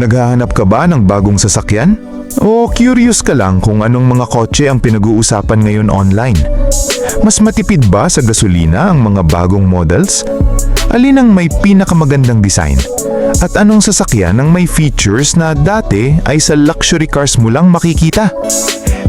Naghahanap ka ba ng bagong sasakyan? O curious ka lang kung anong mga kotse ang pinag-uusapan ngayon online? Mas matipid ba sa gasolina ang mga bagong models? Alin ang may pinakamagandang design? At anong sasakyan ang may features na dati ay sa luxury cars mo lang makikita?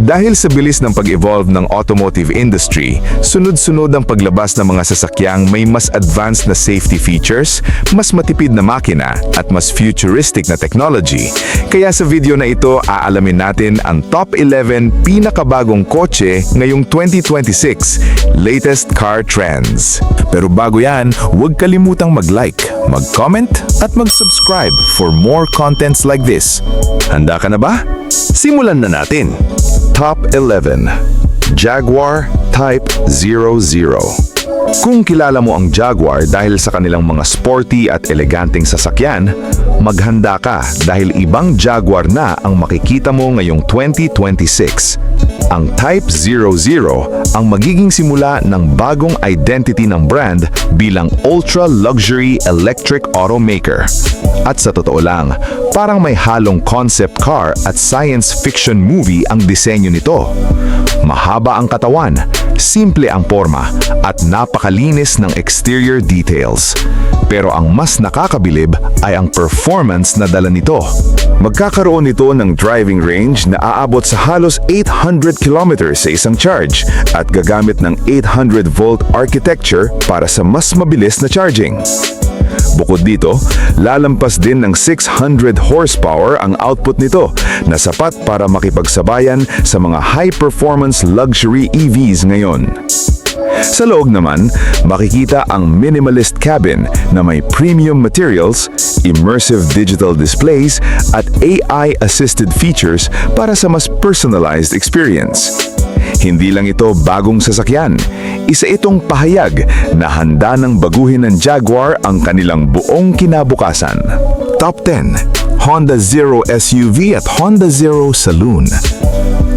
Dahil sa bilis ng pag-evolve ng automotive industry, sunod-sunod ang paglabas ng mga sasakyang may mas advanced na safety features, mas matipid na makina at mas futuristic na technology. Kaya sa video na ito, aalamin natin ang top 11 pinakabagong kotse ngayong 2026 latest car trends. Pero bago yan, huwag kalimutang mag-like, mag-comment at mag-subscribe for more contents like this. Handa ka na ba? Simulan na natin! Top 11. Jaguar Type 00. Kung kilala mo ang Jaguar dahil sa kanilang mga sporty at eleganteng sasakyan, maghanda ka dahil ibang Jaguar na ang makikita mo ngayong 2026. Ang Type 00 ang magiging simula ng bagong identity ng brand bilang ultra-luxury electric automaker. At sa totoo lang, parang may halong concept car at science fiction movie ang disenyo nito. Mahaba ang katawan, simple ang forma, at napakalinis ng exterior details. Pero ang mas nakakabilib ay ang performance na dala nito. Magkakaroon ito ng driving range na aabot sa halos 800 kilometers sa isang charge at gagamit ng 800-volt architecture para sa mas mabilis na charging. Bukod dito, lalampas din ng 600 horsepower ang output nito na sapat para makipagsabayan sa mga high-performance luxury EVs ngayon. Sa loob naman, makikita ang minimalist cabin na may premium materials, immersive digital displays at AI-assisted features para sa mas personalized experience. Hindi lang ito bagong sasakyan, isa itong pahayag na handa ng baguhin ng Jaguar ang kanilang buong kinabukasan. Top 10. Honda Zero SUV at Honda Zero Saloon.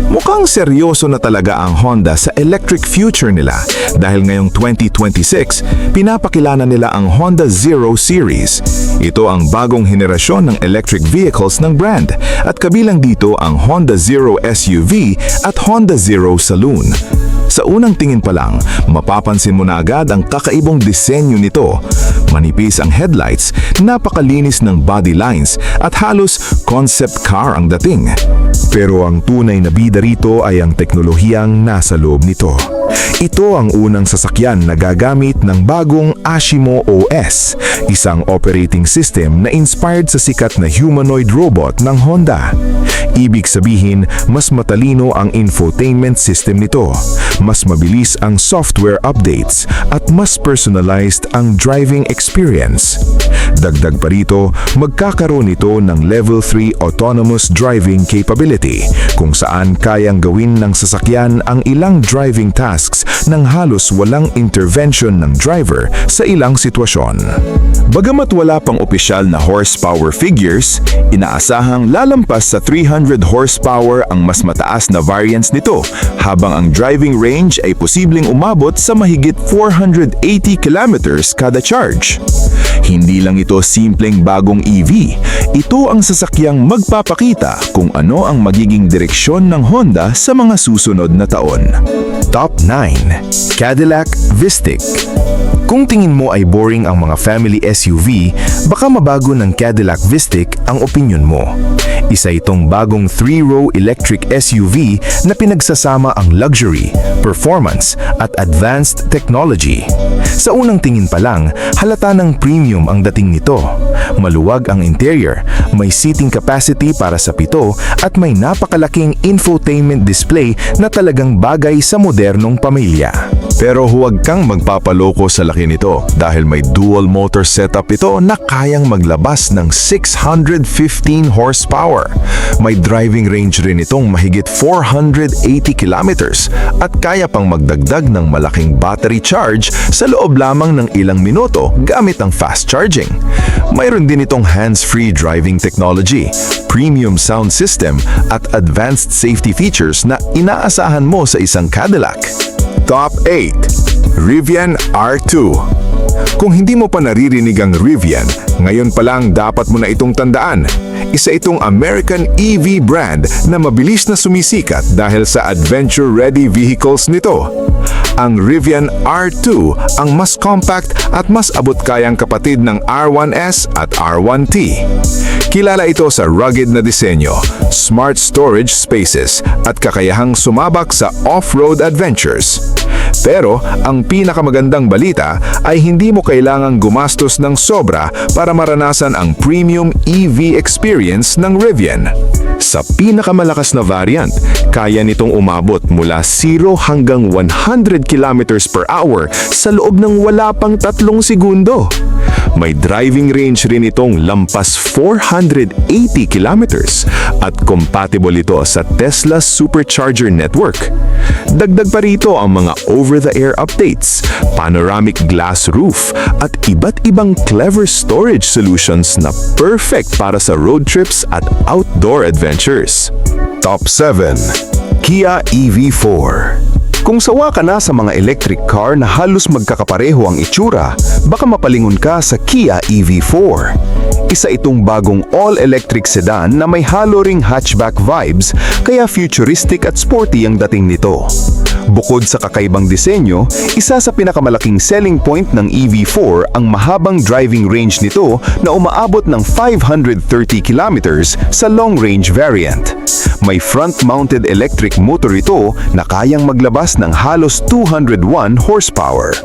Mukhang seryoso na talaga ang Honda sa electric future nila dahil ngayong 2026, pinapakilala nila ang Honda Zero Series. Ito ang bagong henerasyon ng electric vehicles ng brand at kabilang dito ang Honda Zero SUV at Honda Zero Saloon. Sa unang tingin pa lang, mapapansin mo na agad ang kakaibang disenyo nito. Manipis ang headlights, napakalinis ng body lines at halos concept car ang dating. Pero ang tunay na bida rito ay ang teknolohiyang nasa loob nito. Ito ang unang sasakyan na gagamit ng bagong Ashimo OS, isang operating system na inspired sa sikat na humanoid robot ng Honda. Ibig sabihin, mas matalino ang infotainment system nito, mas mabilis ang software updates, at mas personalized ang driving experience. Dagdag pa rito, magkakaroon ito ng Level 3 autonomous driving capability, kung saan kayang gawin ng sasakyan ang ilang driving tasks nang halos walang intervention ng driver sa ilang sitwasyon. Bagamat wala pang opisyal na horsepower figures, inaasahang lalampas sa 300 horsepower ang mas mataas na variants nito, habang ang driving range ay posibleng umabot sa mahigit 480 kilometers kada charge. Hindi lang ito simpleng bagong EV, ito ang sasakyang magpapakita kung ano ang magiging direksyon ng Honda sa mga susunod na taon. Top 9. Cadillac Vistic. Kung tingin mo ay boring ang mga family SUV, baka mabago ng Cadillac Vistic ang opinyon mo. Isa itong bagong 3-row electric SUV na pinagsasama ang luxury, performance at advanced technology. Sa unang tingin pa lang, halata ng premium ang dating nito. Maluwag ang interior, may seating capacity para sa 7 at may napakalaking infotainment display na talagang bagay sa modernong pamilya. Pero huwag kang magpapaloko sa laki nito dahil may dual motor setup ito na kayang maglabas ng 615 horsepower. May driving range rin itong mahigit 480 kilometers at kaya pang magdagdag ng malaking battery charge sa loob lamang ng ilang minuto gamit ang fast charging. Mayroon din itong hands-free driving technology, premium sound system at advanced safety features na inaasahan mo sa isang Cadillac. Top 8. Rivian R2. Kung hindi mo pa naririnig ang Rivian, ngayon pa lang dapat mo na itong tandaan. Isa itong American EV brand na mabilis na sumisikat dahil sa adventure-ready vehicles nito. Ang Rivian R2 ang mas compact at mas abot-kayang kapatid ng R1S at R1T. Kilala ito sa rugged na disenyo, smart storage spaces at kakayahang sumabak sa off-road adventures. Pero ang pinakamagandang balita ay hindi mo kailangang gumastos ng sobra para maranasan ang premium EV experience ng Rivian. Sa pinakamalakas na variant, kaya nitong umabot mula 0 hanggang 100 kilometers per hour sa loob ng wala pang 3 segundo. May driving range rin itong lampas 480 kilometers at compatible ito sa Tesla Supercharger network. Dagdag pa rito ang mga over-the-air updates, panoramic glass roof at iba't ibang clever storage solutions na perfect para sa road trips at outdoor adventures. Top 7. Kia EV4. Kung sawa ka na sa mga electric car na halos magkakapareho ang itsura, baka mapalingon ka sa Kia EV4. Isa itong bagong all-electric sedan na may halo ring hatchback vibes, kaya futuristic at sporty ang dating nito. Bukod sa kakaibang disenyo, isa sa pinakamalaking selling point ng EV4 ang mahabang driving range nito na umaabot ng 530 kilometers sa long-range variant. May front-mounted electric motor ito na kayang maglabas ng halos 201 horsepower.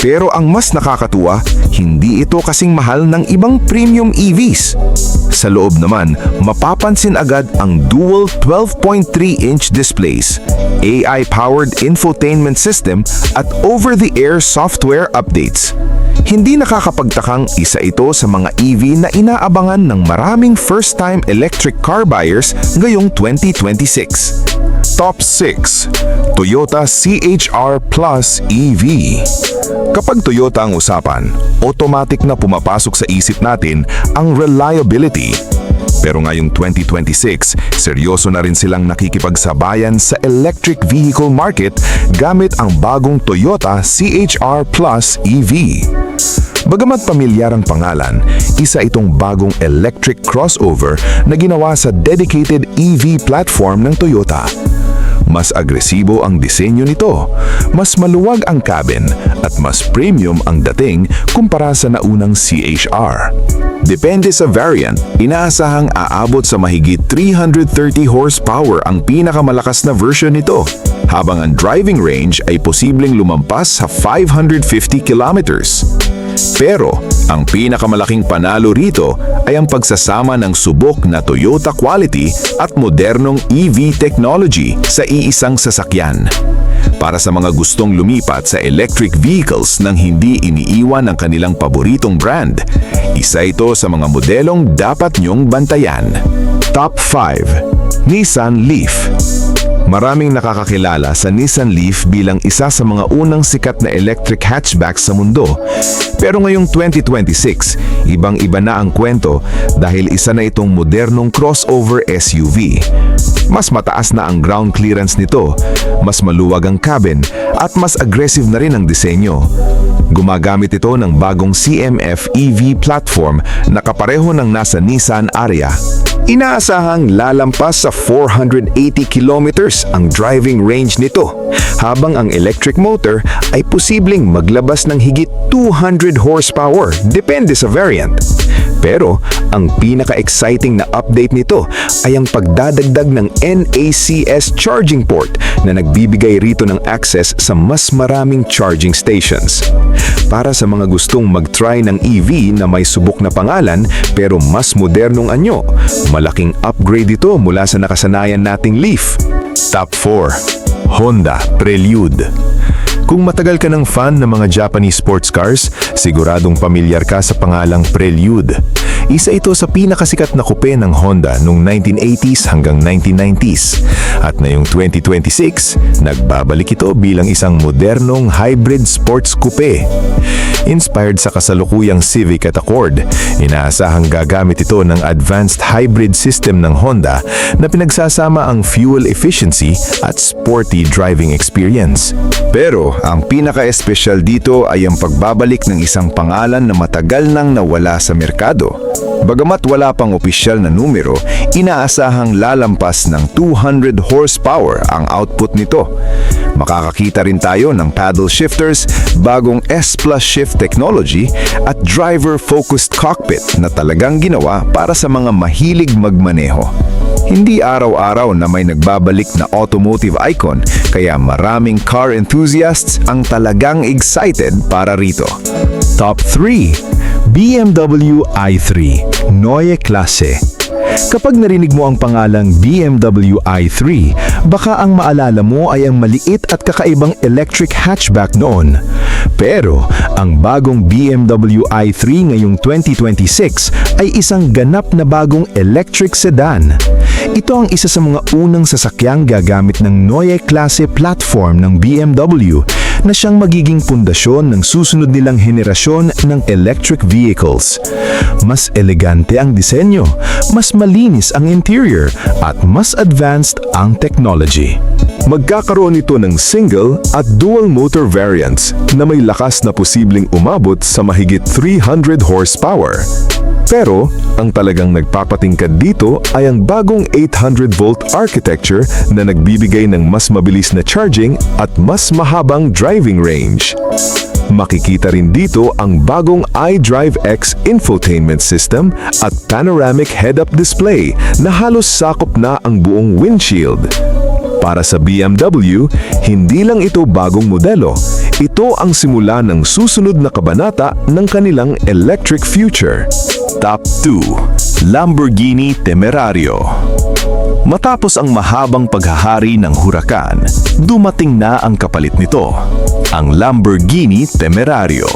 Pero ang mas nakakatuwa, hindi ito kasing mahal ng ibang premium EVs. Sa loob naman, mapapansin agad ang dual 12.3-inch displays, AI-powered infotainment system at over-the-air software updates. Hindi nakakapagtakang isa ito sa mga EV na inaabangan ng maraming first-time electric car buyers ngayong 2026. Top 6. Toyota CHR Plus EV. Kapag Toyota ang usapan, automatic na pumapasok sa isip natin ang reliability. Pero ngayong 2026, seryoso na rin silang nakikipagsabayan sa electric vehicle market gamit ang bagong Toyota CHR Plus EV. Bagamat pamilyar ang pangalan, isa itong bagong electric crossover na ginawa sa dedicated EV platform ng Toyota. Mas agresibo ang disenyo nito, mas maluwag ang cabin at mas premium ang dating kumpara sa naunang CHR. Depende sa variant, inaasahang aabot sa mahigit 330 horsepower ang pinakamalakas na version nito, habang ang driving range ay posibleng lumampas sa 550 kilometers. Pero ang pinakamalaking panalo rito ay ang pagsasama ng subok na Toyota quality at modernong EV technology sa iisang sasakyan. Para sa mga gustong lumipat sa electric vehicles nang hindi iniiwan ang kanilang paboritong brand, isa ito sa mga modelong dapat niyong bantayan. Top 5. Nissan Leaf. Maraming nakakakilala sa Nissan Leaf bilang isa sa mga unang sikat na electric hatchback sa mundo. Pero ngayong 2026, ibang-iba na ang kwento dahil isa na itong modernong crossover SUV. Mas mataas na ang ground clearance nito, mas maluwag ang cabin at mas aggressive na rin ang disenyo. Gumagamit ito ng bagong CMF EV platform na kapareho ng nasa Nissan Ariya. Inaasahang lalampas sa 480 kilometers ang driving range nito, habang ang electric motor ay posibleng maglabas ng higit 200 horsepower, depende sa variant. Pero ang pinaka-exciting na update nito ay ang pagdadagdag ng NACS charging port na nagbibigay rito ng access sa mas maraming charging stations. Para sa mga gustong mag-try ng EV na may subok na pangalan pero mas modernong anyo, malaking upgrade ito mula sa nakasanayan nating Leaf. Top 4. Honda Prelude. Kung matagal ka ng fan ng mga Japanese sports cars, siguradong pamilyar ka sa pangalang Prelude. Isa ito sa pinakasikat na coupe ng Honda noong 1980s hanggang 1990s. At ngayong 2026, nagbabalik ito bilang isang modernong hybrid sports coupe. Inspired sa kasalukuyang Civic at Accord, inaasahang gagamit ito ng advanced hybrid system ng Honda na pinagsasama ang fuel efficiency at sporty driving experience. Pero ang pinaka-espesyal dito ay ang pagbabalik ng isang pangalan na matagal nang nawala sa merkado. Bagamat wala pang opisyal na numero, inaasahang lalampas ng 200 horsepower ang output nito. Makakakita rin tayo ng paddle shifters, bagong S+ shift technology at driver-focused cockpit na talagang ginawa para sa mga mahilig magmaneho. Hindi araw-araw na may nagbabalik na automotive icon, kaya maraming car enthusiasts ang talagang excited para rito. Top 3. BMW i3 Neue Klasse. Kapag narinig mo ang pangalang BMW i3, baka ang maalala mo ay ang maliit at kakaibang electric hatchback noon. Pero ang bagong BMW i3 ngayong 2026 ay isang ganap na bagong electric sedan. Ito ang isa sa mga unang sasakyang gagamit ng Neue Klasse platform ng BMW na siyang magiging pundasyon ng susunod nilang henerasyon ng electric vehicles. Mas elegante ang disenyo, mas malinis ang interior, at mas advanced ang technology. Magkakaroon ito ng single at dual motor variants na may lakas na posibleng umabot sa mahigit 300 horsepower. Pero, ang talagang nagpapatingkad dito ay ang bagong 800-volt architecture na nagbibigay ng mas mabilis na charging at mas mahabang driving range. Makikita rin dito ang bagong iDrive X infotainment system at panoramic head-up display na halos sakop na ang buong windshield. Para sa BMW, hindi lang ito bagong modelo. Ito ang simula ng susunod na kabanata ng kanilang electric future. Top 2. Lamborghini Temerario. Matapos ang mahabang paghahari ng Huracan, dumating na ang kapalit nito, ang Lamborghini Temerario.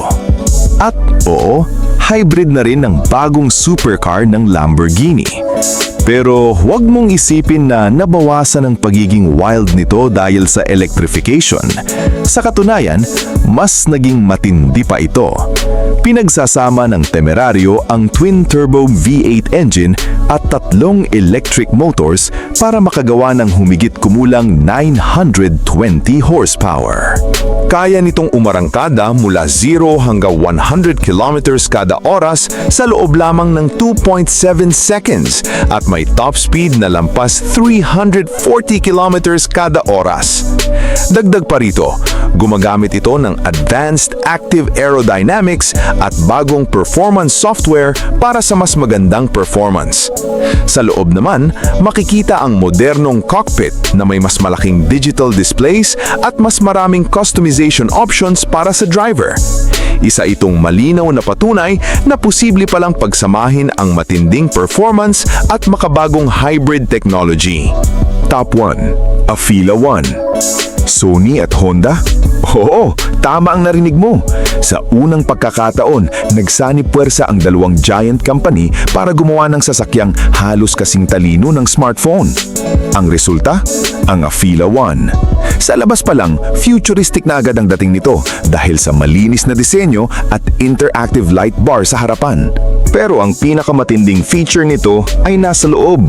At oo, hybrid na rin ang bagong supercar ng Lamborghini. Pero huwag mong isipin na nabawasan ang pagiging wild nito dahil sa electrification. Sa katunayan, mas naging matindi pa ito. Pinagsasama ng Temerario ang twin-turbo V8 engine at 3 electric motors para makagawa ng humigit kumulang 920 horsepower. Kaya nitong umarangkada mula 0 hanggang 100 kilometers kada oras sa loob lamang ng 2.7 seconds at may top speed na lampas 340 kilometers kada oras. Dagdag pa rito, gumagamit ito ng advanced active aerodynamics at bagong performance software para sa mas magandang performance. Sa loob naman, makikita ang modernong cockpit na may mas malaking digital displays at mas maraming customization options para sa driver. Isa itong malinaw na patunay na posible palang pagsamahin ang matinding performance at makabagong hybrid technology. Top 1. Afeela 1. Sony at Honda? Oo, tama ang narinig mo. Sa unang pagkakataon, nagsanib puwersa ang dalawang giant company para gumawa ng sasakyang halos kasing talino ng smartphone. Ang resulta? Ang Afeela 1. Sa labas pa lang, futuristic na agad ang dating nito dahil sa malinis na disenyo at interactive light bar sa harapan. Pero ang pinakamatinding feature nito ay nasa loob.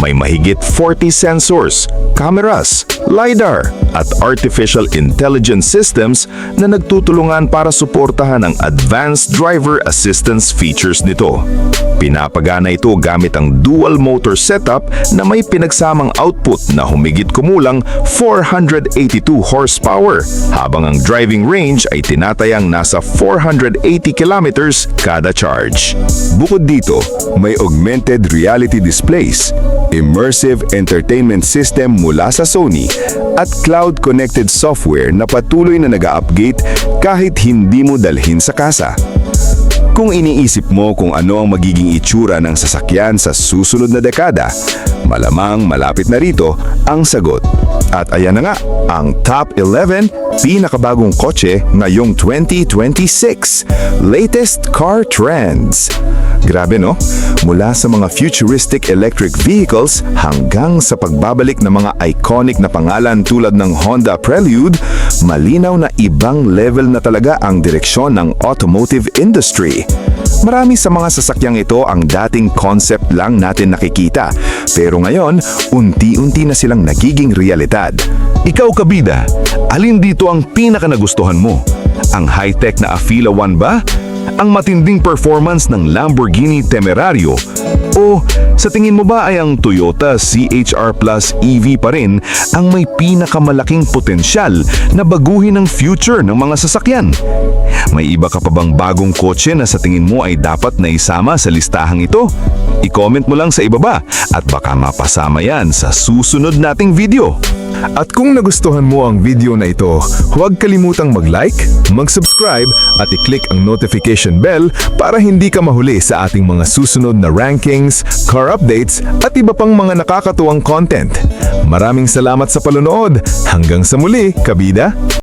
May mahigit 40 sensors, cameras, LiDAR at artificial intelligence systems na nagtutulungan para suportahan ang advanced driver assistance features nito. Pinapagana ito gamit ang dual motor setup na may pinagsamang output na humigit kumulang 482 horsepower, habang ang driving range ay tinatayang nasa 480 kilometers kada charge. Bukod dito, may augmented reality displays, immersive entertainment system mula sa Sony at cloud-connected software na patuloy na nag-a-update kahit hindi mo dalhin sa kasa. Kung iniisip mo kung ano ang magiging itsura ng sasakyan sa susunod na dekada, malamang malapit na rito ang sagot. At ayan na nga, ang Top 11 pinakabagong kotse ngayong 2026. Latest car trends. Grabe no? Mula sa mga futuristic electric vehicles hanggang sa pagbabalik ng mga iconic na pangalan tulad ng Honda Prelude, malinaw na ibang level na talaga ang direksyon ng automotive industry. Marami sa mga sasakyang ito ang dating concept lang natin nakikita, pero ngayon, unti-unti na silang nagiging realidad. Ikaw kabida, alin dito ang pinaka nagustuhan mo? Ang high-tech na Afeela 1 ba? ang matinding performance ng Lamborghini Temerario? O sa tingin mo ba ay ang Toyota CHR Plus EV pa rin ang may pinakamalaking potensyal na baguhin ang future ng mga sasakyan? May iba ka pa bang bagong kotse na sa tingin mo ay dapat na isama sa listahang ito? I-comment mo lang sa ibaba at baka mapasama yan sa susunod nating video. At kung nagustuhan mo ang video na ito, huwag kalimutang mag-like, mag-subscribe at i-click ang notification bell para hindi ka mahuli sa ating mga susunod na rankings, car updates at iba pang mga nakakatuwang content. Maraming salamat sa panonood. Hanggang sa muli, kabida!